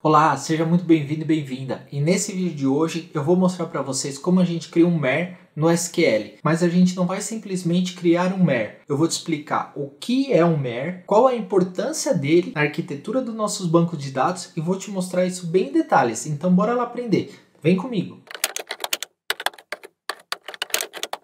Olá, seja muito bem-vindo e bem-vinda. E nesse vídeo de hoje eu vou mostrar para vocês como a gente cria um MER no SQL. Mas a gente não vai simplesmente criar um MER. Eu vou te explicar o que é um MER, qual a importância dele na arquitetura dos nossos bancos de dados e vou te mostrar isso bem em detalhes. Então bora lá aprender. Vem comigo.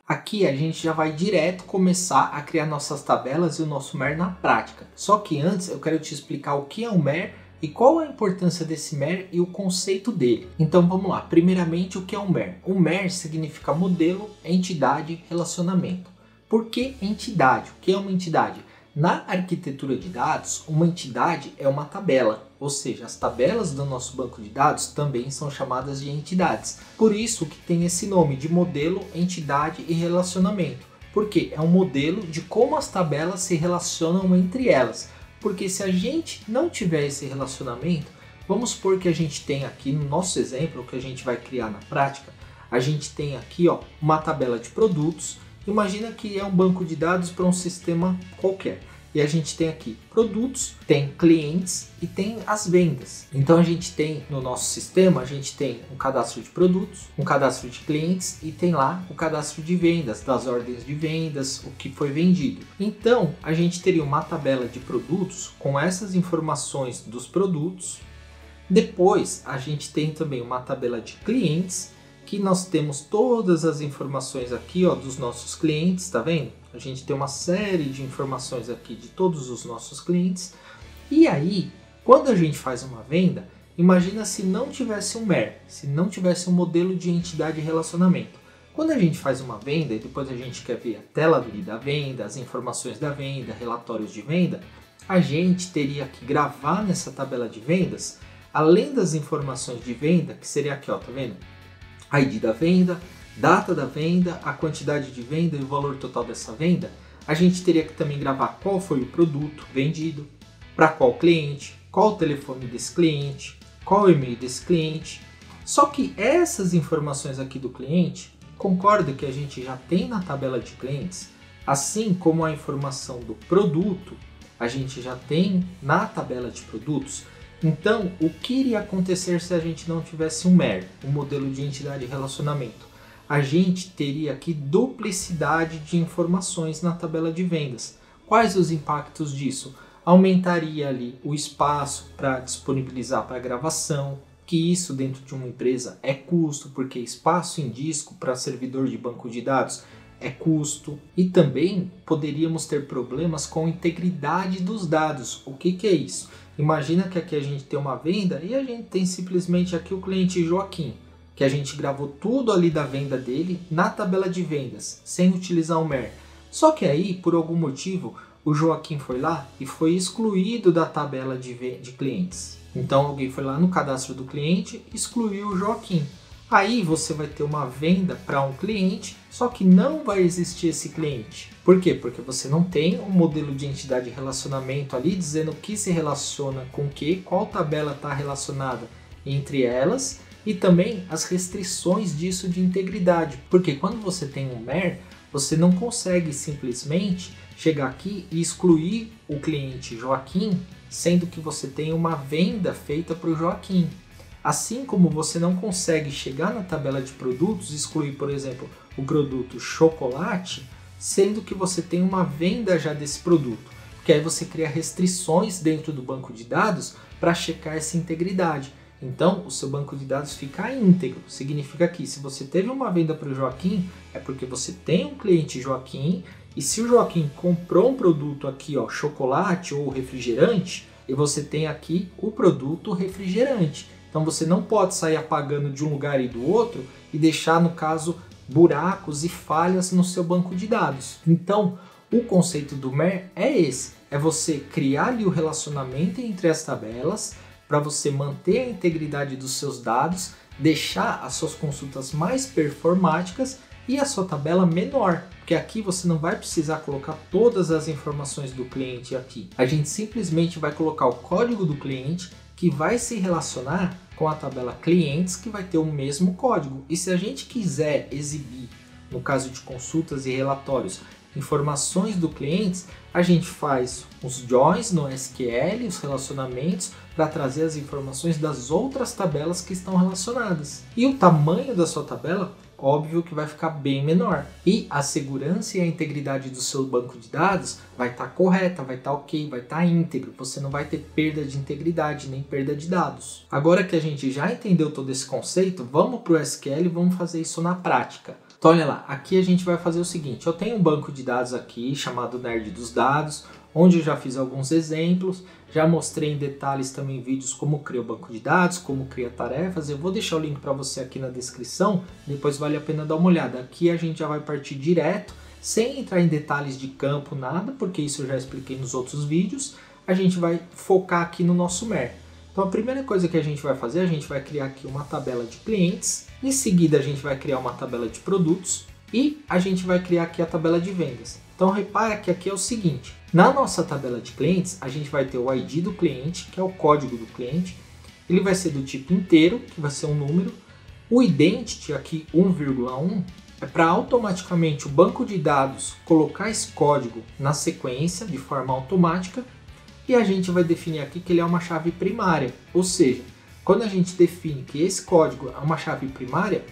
Aqui a gente já vai direto começar a criar nossas tabelas e o nosso MER na prática. Só que antes eu quero te explicar o que é um MER e qual a importância desse MER e o conceito dele. Então vamos lá, primeiramente o que é um MER? Um MER significa modelo, entidade, relacionamento. Por que entidade? O que é uma entidade? Na arquitetura de dados, uma entidade é uma tabela, ou seja, as tabelas do nosso banco de dados também são chamadas de entidades. Por isso que tem esse nome de modelo, entidade e relacionamento, porque é um modelo de como as tabelas se relacionam entre elas. Porque se a gente não tiver esse relacionamento, vamos supor que a gente tem aqui no nosso exemplo, que a gente vai criar na prática, a gente tem aqui uma tabela de produtos. Imagina que é um banco de dados para um sistema qualquer. E a gente tem aqui produtos, tem clientes e tem as vendas. Então a gente tem no nosso sistema, a gente tem um cadastro de produtos, um cadastro de clientes e tem lá o cadastro de vendas, das ordens de vendas, o que foi vendido. Então a gente teria uma tabela de produtos com essas informações dos produtos. Depois a gente tem também uma tabela de clientes, que nós temos todas as informações aqui dos nossos clientes, tá vendo? A gente tem uma série de informações aqui de todos os nossos clientes. E aí, quando a gente faz uma venda, imagina se não tivesse um MER, se não tivesse um modelo de entidade e relacionamento. Quando a gente faz uma venda e depois a gente quer ver a tela ali da venda, as informações da venda, relatórios de venda, a gente teria que gravar nessa tabela de vendas, além das informações de venda, que seria aqui, tá vendo? ID da venda, data da venda, a quantidade de venda e o valor total dessa venda, a gente teria que também gravar qual foi o produto vendido, para qual cliente, qual o telefone desse cliente, qual o e-mail desse cliente. Só que essas informações aqui do cliente, concorda que a gente já tem na tabela de clientes, assim como a informação do produto, a gente já tem na tabela de produtos. Então, o que iria acontecer se a gente não tivesse um MER, um modelo de entidade e relacionamento? A gente teria aqui duplicidade de informações na tabela de vendas. Quais os impactos disso? Aumentaria ali o espaço para disponibilizar para gravação, que isso dentro de uma empresa é custo, porque espaço em disco para servidor de banco de dados é custo. E também poderíamos ter problemas com a integridade dos dados. O que é isso? Imagina que aqui a gente tem uma venda e a gente tem simplesmente aqui o cliente Joaquim, que a gente gravou tudo ali da venda dele na tabela de vendas, sem utilizar o MER. Só que aí, por algum motivo, o Joaquim foi lá e foi excluído da tabela de clientes. Então alguém foi lá no cadastro do cliente e excluiu o Joaquim. Aí você vai ter uma venda para um cliente, só que não vai existir esse cliente. Por quê? Porque você não tem um modelo de entidade e relacionamento ali dizendo o que se relaciona com o que, qual tabela está relacionada entre elas e também as restrições disso de integridade. Porque quando você tem um MER, você não consegue simplesmente chegar aqui e excluir o cliente Joaquim, sendo que você tem uma venda feita para o Joaquim. Assim como você não consegue chegar na tabela de produtos e excluir, por exemplo, o produto chocolate, sendo que você tem uma venda já desse produto. Porque aí você cria restrições dentro do banco de dados para checar essa integridade. Então, o seu banco de dados fica íntegro. Significa que se você teve uma venda para o Joaquim, é porque você tem um cliente Joaquim, e se o Joaquim comprou um produto aqui, chocolate ou refrigerante, e você tem aqui o produto refrigerante. Então você não pode sair apagando de um lugar e do outro e deixar, no caso, buracos e falhas no seu banco de dados. Então, o conceito do MER é esse, é você criar ali o relacionamento entre as tabelas para você manter a integridade dos seus dados, deixar as suas consultas mais performáticas e a sua tabela menor, porque aqui você não vai precisar colocar todas as informações do cliente aqui. A gente simplesmente vai colocar o código do cliente que vai se relacionar com a tabela clientes, que vai ter o mesmo código. E se a gente quiser exibir, no caso de consultas e relatórios, informações do cliente, a gente faz os joins no SQL, os relacionamentos, para trazer as informações das outras tabelas que estão relacionadas. E o tamanho da sua tabela, óbvio que vai ficar bem menor. E a segurança e a integridade do seu banco de dados vai estar correta, vai estar ok, vai estar íntegro. Você não vai ter perda de integridade, nem perda de dados. Agora que a gente já entendeu todo esse conceito, vamos para o SQL e vamos fazer isso na prática. Então olha lá, aqui a gente vai fazer o seguinte, eu tenho um banco de dados aqui chamado Nerd dos Dados, onde eu já fiz alguns exemplos, já mostrei em detalhes também vídeos como cria o banco de dados, como cria tarefas. Eu vou deixar o link para você aqui na descrição, depois vale a pena dar uma olhada. Aqui a gente já vai partir direto, sem entrar em detalhes de campo, nada, porque isso eu já expliquei nos outros vídeos. A gente vai focar aqui no nosso MER. Então a primeira coisa que a gente vai fazer, a gente vai criar aqui uma tabela de clientes, em seguida a gente vai criar uma tabela de produtos e a gente vai criar aqui a tabela de vendas. Então repara que aqui é o seguinte, na nossa tabela de clientes a gente vai ter o ID do cliente, que é o código do cliente, ele vai ser do tipo inteiro, que vai ser um número, o identity aqui 1,1 é para automaticamente o banco de dados colocar esse código na sequência de forma automática. E a gente vai definir aqui que ele é uma chave primária, ou seja, quando a gente define que esse código é uma chave primária,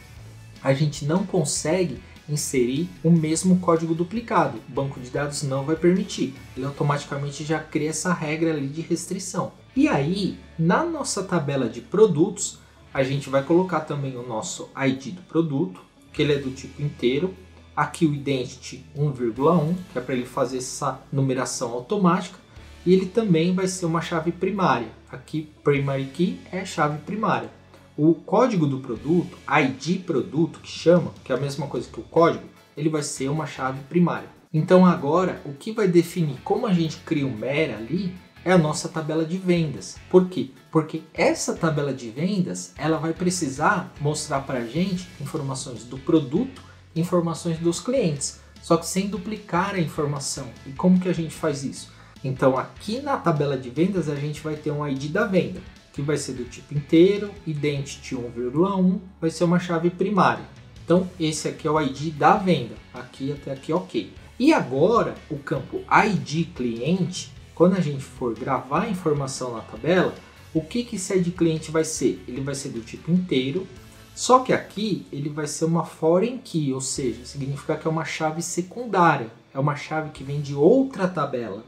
a gente não consegue inserir o mesmo código duplicado. O banco de dados não vai permitir, ele automaticamente já cria essa regra ali de restrição. E aí, na nossa tabela de produtos, a gente vai colocar também o nosso ID do produto, que ele é do tipo inteiro, aqui o identity 1,1, que é para ele fazer essa numeração automática, e ele também vai ser uma chave primária. Aqui, primary key é chave primária. O código do produto, ID produto, que chama, que é a mesma coisa que o código, ele vai ser uma chave primária. Então agora, o que vai definir como a gente cria um MER ali é a nossa tabela de vendas. Por quê? Porque essa tabela de vendas, ela vai precisar mostrar para a gente informações do produto, informações dos clientes, só que sem duplicar a informação. E como que a gente faz isso? Então aqui na tabela de vendas a gente vai ter um ID da venda, que vai ser do tipo inteiro, identity 1,1, vai ser uma chave primária. Então esse aqui é o ID da venda, aqui até aqui ok. E agora o campo ID cliente, quando a gente for gravar a informação na tabela, o que esse ID cliente vai ser? Ele vai ser do tipo inteiro, só que aqui ele vai ser uma foreign key, ou seja, significa que é uma chave secundária, é uma chave que vem de outra tabela.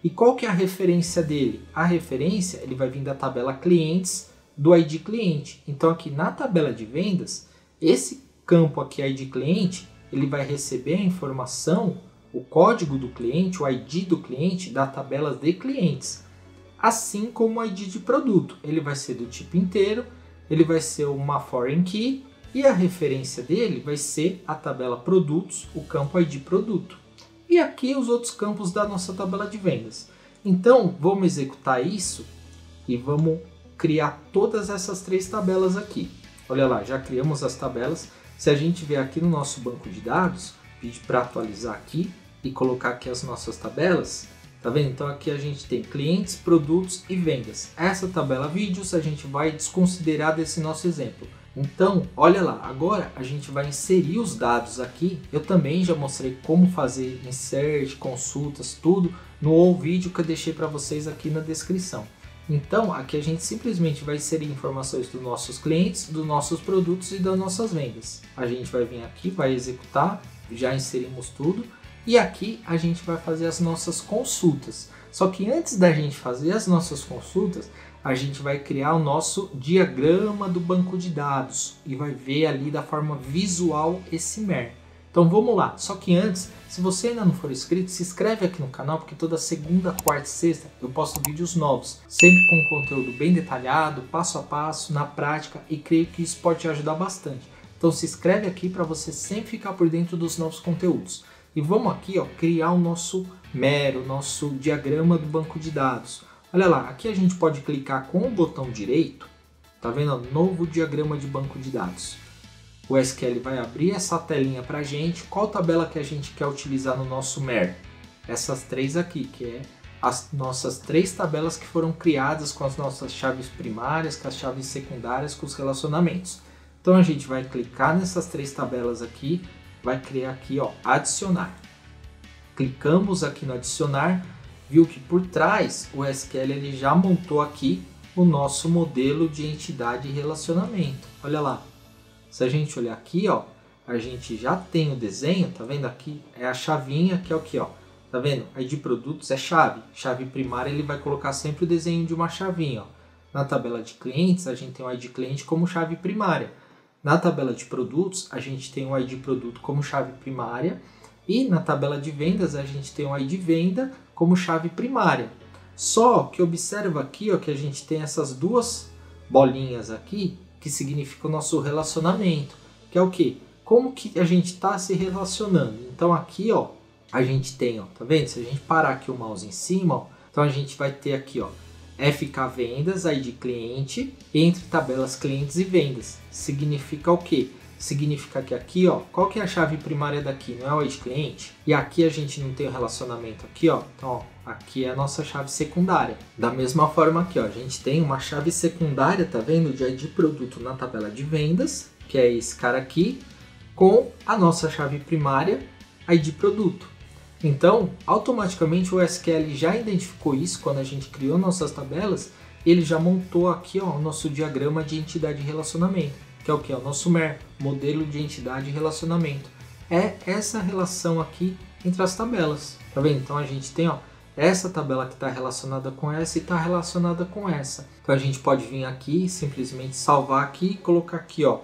E qual que é a referência dele? A referência ele vai vir da tabela clientes do ID cliente. Então aqui na tabela de vendas, esse campo aqui ID cliente, ele vai receber a informação, o código do cliente, o ID do cliente da tabela de clientes. Assim como o ID de produto, ele vai ser do tipo inteiro, ele vai ser uma foreign key e a referência dele vai ser a tabela produtos, o campo ID produto. E aqui os outros campos da nossa tabela de vendas. Então, vamos executar isso e vamos criar todas essas três tabelas aqui. Olha lá, já criamos as tabelas. Se a gente vier aqui no nosso banco de dados, pedir para atualizar aqui e colocar aqui as nossas tabelas, tá vendo? Então aqui a gente tem clientes, produtos e vendas. Essa tabela vídeos a gente vai desconsiderar desse nosso exemplo. Então, olha lá, agora a gente vai inserir os dados aqui. Eu também já mostrei como fazer insert, consultas, tudo no vídeo que eu deixei para vocês aqui na descrição. Então, aqui a gente simplesmente vai inserir informações dos nossos clientes, dos nossos produtos e das nossas vendas. A gente vai vir aqui, vai executar, já inserimos tudo. E aqui a gente vai fazer as nossas consultas. Só que antes da gente fazer as nossas consultas, a gente vai criar o nosso diagrama do banco de dados e vai ver ali da forma visual esse MER. Então vamos lá, só que antes, se você ainda não for inscrito, se inscreve aqui no canal, porque toda segunda, quarta e sexta eu posto vídeos novos, sempre com conteúdo bem detalhado, passo a passo, na prática, e creio que isso pode te ajudar bastante. Então se inscreve aqui para você sempre ficar por dentro dos novos conteúdos. E vamos aqui, ó, criar o nosso MER, o nosso diagrama do banco de dados. Olha lá, aqui a gente pode clicar com o botão direito, tá vendo? Novo diagrama de banco de dados. O SQL vai abrir essa telinha para a gente. Qual tabela que a gente quer utilizar no nosso MER? Essas três aqui, que é as nossas três tabelas que foram criadas com as nossas chaves primárias, com as chaves secundárias, com os relacionamentos. Então a gente vai clicar nessas três tabelas aqui, vai criar aqui, ó, adicionar. clicamos aqui no adicionar, viu que por trás o SQL ele já montou aqui o nosso modelo de entidade e relacionamento. Olha lá, se a gente olhar aqui, ó, a gente já tem o desenho, tá vendo aqui? É a chavinha que é o que, ó, tá vendo? ID produtos é chave, chave primária ele vai colocar sempre o desenho de uma chavinha, ó. Na tabela de clientes a gente tem o ID cliente como chave primária. Na tabela de produtos a gente tem o ID produto como chave primária. E na tabela de vendas a gente tem o ID venda como chave primária. Só que observa aqui, ó, que a gente tem essas duas bolinhas aqui que significa o nosso relacionamento, que é o quê? Como que a gente está se relacionando. Então aqui, ó, a gente tem, ó, tá vendo? Se a gente parar aqui o mouse em cima, ó, então a gente vai ter aqui, ó, FK vendas, ID cliente, entre tabelas clientes e vendas. Significa o quê? Significa que aqui, ó, qual que é a chave primária daqui? Não é o ID cliente? E aqui a gente não tem o relacionamento aqui, ó. Então, ó, aqui é a nossa chave secundária. Da mesma forma aqui, ó, a gente tem uma chave secundária, tá vendo? De ID produto na tabela de vendas, que é esse cara aqui, com a nossa chave primária, ID produto. Então, automaticamente o SQL já identificou isso quando a gente criou nossas tabelas, ele já montou aqui, ó, o nosso diagrama de entidade e relacionamento. Que é o que? O nosso MER, modelo de entidade e relacionamento. É essa relação aqui entre as tabelas. Tá vendo? Então a gente tem, ó, essa tabela que está relacionada com essa e está relacionada com essa. Então a gente pode vir aqui, simplesmente salvar aqui e colocar aqui, ó,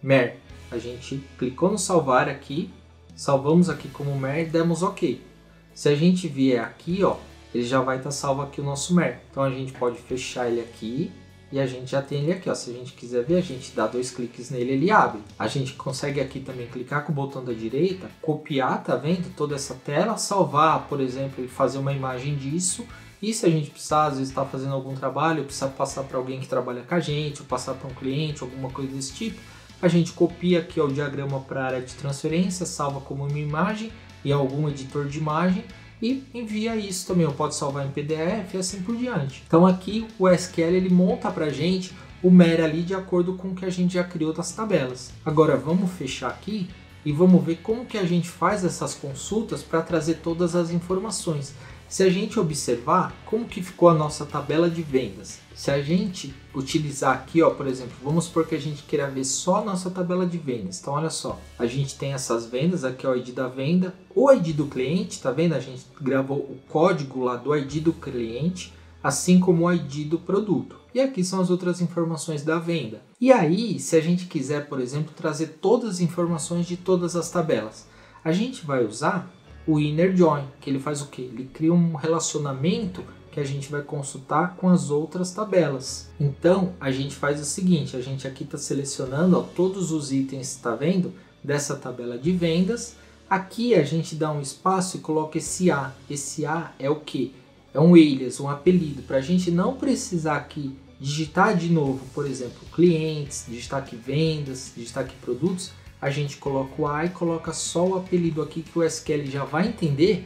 MER. A gente clicou no salvar aqui, salvamos aqui como MER e demos OK. Se a gente vier aqui, ó, ele já vai estar salvo aqui o nosso MER. Então a gente pode fechar ele aqui. E a gente já tem ele aqui, ó. Se a gente quiser ver, a gente dá 2 cliques nele, ele abre. A gente consegue aqui também clicar com o botão da direita, copiar, tá vendo? Toda essa tela, salvar, por exemplo, e fazer uma imagem disso. E se a gente precisar, às vezes está fazendo algum trabalho, precisa passar para alguém que trabalha com a gente, ou passar para um cliente, alguma coisa desse tipo, a gente copia aqui, ó, o diagrama para a área de transferência, salva como uma imagem em algum editor de imagem, e envia isso também, ou pode salvar em PDF e assim por diante. Então aqui o SQL ele monta para a gente o MER ali de acordo com o que a gente já criou das tabelas. Agora vamos fechar aqui e vamos ver como que a gente faz essas consultas para trazer todas as informações. Se a gente observar como que ficou a nossa tabela de vendas, se a gente utilizar aqui, ó, por exemplo, vamos supor que a gente queira ver só a nossa tabela de vendas. Então olha só, a gente tem essas vendas, aqui é o ID da venda, o ID do cliente, tá vendo? A gente gravou o código lá do ID do cliente, assim como o ID do produto. E aqui são as outras informações da venda. E aí, se a gente quiser, por exemplo, trazer todas as informações de todas as tabelas, a gente vai usar o inner join, que ele faz o quê? Ele cria um relacionamento que a gente vai consultar com as outras tabelas. Então, a gente faz o seguinte, a gente aqui está selecionando, ó, todos os itens, está vendo? Dessa tabela de vendas. Aqui a gente dá um espaço e coloca esse A. Esse A é o quê? É um alias, um apelido, para a gente não precisar aqui digitar de novo, por exemplo, clientes, digitar aqui vendas, digitar aqui produtos. A gente coloca o A e coloca só o apelido aqui que o SQL já vai entender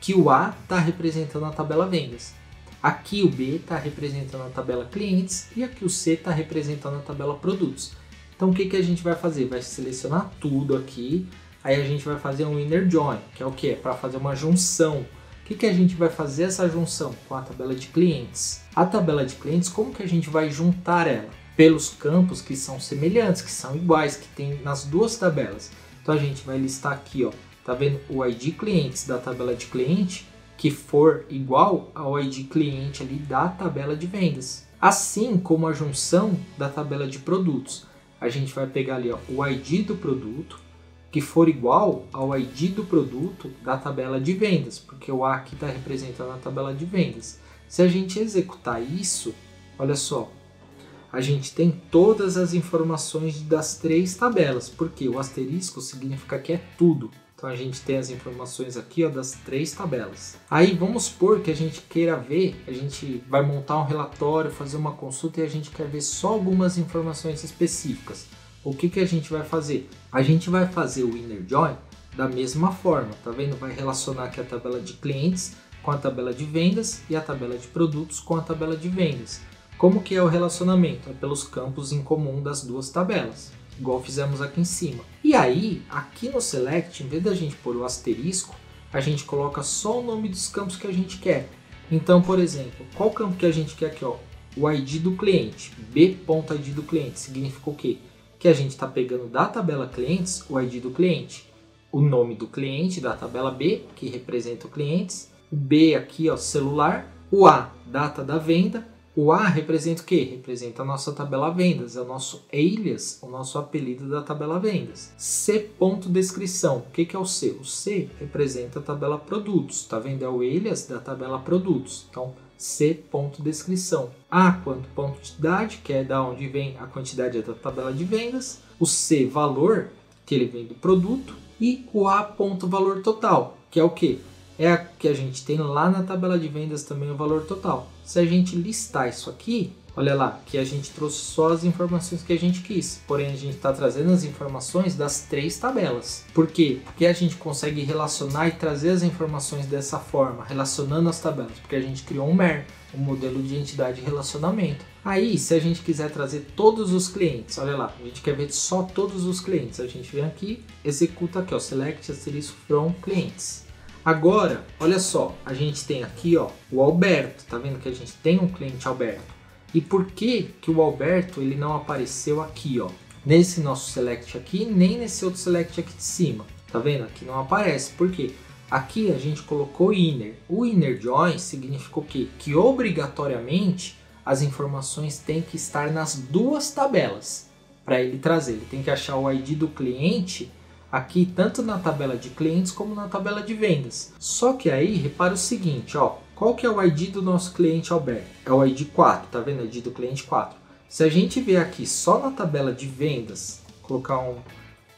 que o A está representando a tabela vendas. Aqui o B está representando a tabela clientes e aqui o C está representando a tabela produtos. Então o que, que a gente vai fazer? Vai selecionar tudo aqui, aí a gente vai fazer um inner join, que é o que? É para fazer uma junção. O que, que a gente vai fazer essa junção? Com a tabela de clientes. A tabela de clientes, como que a gente vai juntar ela? Pelos campos que são semelhantes, que são iguais, que tem nas duas tabelas. Então a gente vai listar aqui, ó, tá vendo o ID clientes da tabela de cliente que for igual ao ID cliente ali da tabela de vendas. Assim como a junção da tabela de produtos. A gente vai pegar ali, ó, o ID do produto que for igual ao ID do produto da tabela de vendas, porque o A aqui está representando a tabela de vendas. Se a gente executar isso, olha só, a gente tem todas as informações das 3 tabelas, porque o asterisco significa que é tudo. Então a gente tem as informações aqui, ó, das 3 tabelas. Aí vamos supor que a gente queira ver, a gente vai montar um relatório, fazer uma consulta e a gente quer ver só algumas informações específicas. O que, que a gente vai fazer? A gente vai fazer o inner join da mesma forma, tá vendo? Vai relacionar aqui a tabela de clientes com a tabela de vendas e a tabela de produtos com a tabela de vendas. Como que é o relacionamento? É pelos campos em comum das duas tabelas, igual fizemos aqui em cima. E aí, aqui no select, em vez da gente pôr o asterisco, a gente coloca só o nome dos campos que a gente quer. Então, por exemplo, qual campo que a gente quer aqui? Ó? O ID do cliente, b.id do cliente, significa o quê? Que a gente está pegando da tabela clientes o ID do cliente, o nome do cliente da tabela B, que representa o clientes, o B aqui, ó, celular, o A, data da venda, o A representa o quê? Representa a nossa tabela vendas, é o nosso alias, o nosso apelido da tabela vendas. C ponto descrição, o que é o C? O C representa a tabela produtos, tá vendo? É o alias da tabela produtos, então C ponto descrição. A quanto ponto de idade, que é da onde vem a quantidade da tabela de vendas, o C valor, que ele vem do produto, e o A ponto valor total, que é o quê? É a que a gente tem lá na tabela de vendas também o valor total. Se a gente listar isso aqui, olha lá, que a gente trouxe só as informações que a gente quis. Porém, a gente está trazendo as informações das 3 tabelas. Por quê? Porque a gente consegue relacionar e trazer as informações dessa forma, relacionando as tabelas. Porque a gente criou um MER, um modelo de entidade de relacionamento. Aí, se a gente quiser trazer todos os clientes, olha lá, a gente quer ver só todos os clientes. A gente vem aqui, executa aqui, ó, select asterisco from clientes. Agora, olha só, a gente tem aqui, ó, o Alberto, tá vendo que a gente tem um cliente Alberto? E por que que o Alberto ele não apareceu aqui, ó, nesse nosso select aqui, nem nesse outro select aqui de cima? Tá vendo? Aqui não aparece, por quê? Aqui a gente colocou inner. O inner join significa o quê? Que obrigatoriamente as informações têm que estar nas 2 tabelas para ele trazer. Ele tem que achar o ID do cliente aqui tanto na tabela de clientes como na tabela de vendas. Só que aí, repara o seguinte, ó, qual que é o ID do nosso cliente Alberto? É o ID 4, tá vendo? ID do cliente 4. Se a gente vier aqui só na tabela de vendas, colocar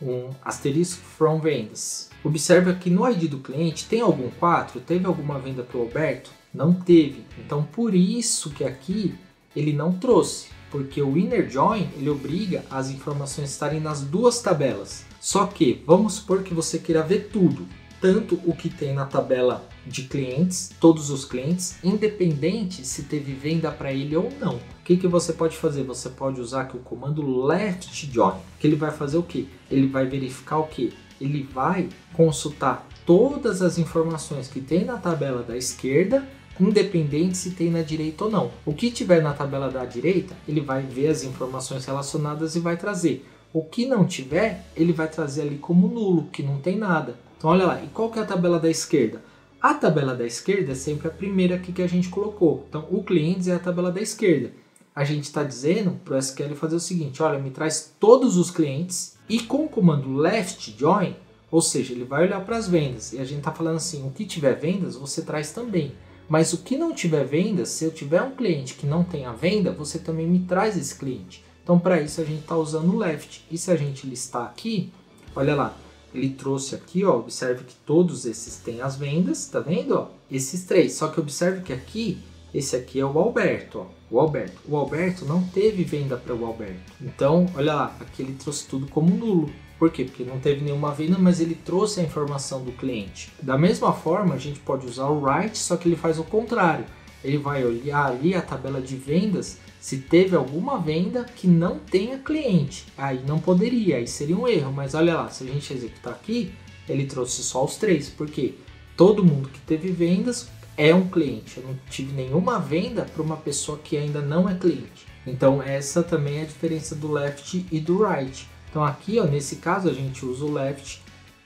um asterisco from vendas, observe aqui no ID do cliente, tem algum 4? Teve alguma venda para o Alberto? Não teve. Então, por isso que aqui ele não trouxe. Porque o inner join, ele obriga as informações estarem nas 2 tabelas. Só que, vamos supor que você queira ver tudo. Tanto o que tem na tabela de clientes, todos os clientes, independente se teve venda para ele ou não. O que você pode fazer? Você pode usar aqui o comando left join, que ele vai fazer o quê? Ele vai verificar o quê? Ele vai consultar todas as informações que tem na tabela da esquerda, independente se tem na direita ou não. O que tiver na tabela da direita, ele vai ver as informações relacionadas e vai trazer. O que não tiver, ele vai trazer ali como nulo, que não tem nada. Então olha lá, e qual que é a tabela da esquerda? A tabela da esquerda é sempre a primeira aqui que a gente colocou. Então o clientes é a tabela da esquerda. A gente está dizendo para o SQL fazer o seguinte, olha, me traz todos os clientes e com o comando left join, ou seja, ele vai olhar para as vendas. E a gente está falando assim, o que tiver vendas, você traz também. Mas o que não tiver vendas, se eu tiver um cliente que não tenha venda, você também me traz esse cliente. Então, para isso, a gente está usando o left. E se a gente listar aqui, olha lá, ele trouxe aqui, ó, observe que todos esses têm as vendas, tá vendo? Ó, esses 3. Só que observe que aqui, esse aqui é o Alberto, ó, o Alberto. O Alberto não teve venda para o Alberto. Então, olha lá, aqui ele trouxe tudo como nulo. Por quê? Porque não teve nenhuma venda, mas ele trouxe a informação do cliente. Da mesma forma, a gente pode usar o right, só que ele faz o contrário. Ele vai olhar ali a tabela de vendas, se teve alguma venda que não tenha cliente. Aí não poderia, aí seria um erro. Mas olha lá, se a gente executar aqui, ele trouxe só os 3. Por quê? Todo mundo que teve vendas é um cliente. Eu não tive nenhuma venda para uma pessoa que ainda não é cliente. Então essa também é a diferença do left e do right. Então aqui, ó, nesse caso, a gente usa o left,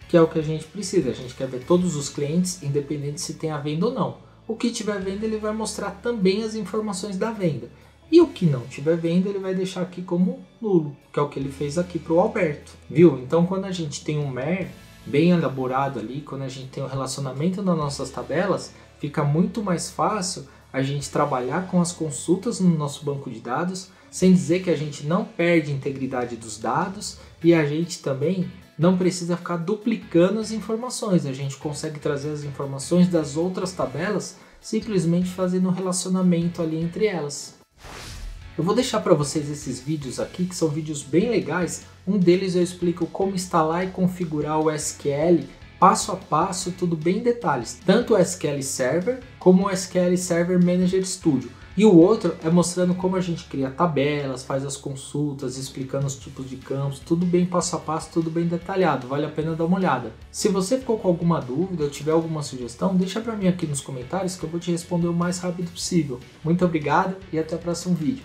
que é o que a gente precisa. A gente quer ver todos os clientes, independente se tem a venda ou não. O que tiver venda, ele vai mostrar também as informações da venda. E o que não tiver venda, ele vai deixar aqui como nulo, que é o que ele fez aqui para o Alberto. Viu? Então, quando a gente tem um MER bem elaborado ali, quando a gente tem um relacionamento nas nossas tabelas, fica muito mais fácil a gente trabalhar com as consultas no nosso banco de dados, sem dizer que a gente não perde a integridade dos dados e a gente também não precisa ficar duplicando as informações. A gente consegue trazer as informações das outras tabelas simplesmente fazendo um relacionamento ali entre elas. Eu vou deixar para vocês esses vídeos aqui, que são vídeos bem legais. Um deles eu explico como instalar e configurar o SQL passo a passo, tudo bem em detalhes. Tanto o SQL Server como o SQL Server Manager Studio. E o outro é mostrando como a gente cria tabelas, faz as consultas, explicando os tipos de campos, tudo bem passo a passo, tudo bem detalhado, vale a pena dar uma olhada. Se você ficou com alguma dúvida ou tiver alguma sugestão, deixa para mim aqui nos comentários que eu vou te responder o mais rápido possível. Muito obrigado e até o próximo vídeo.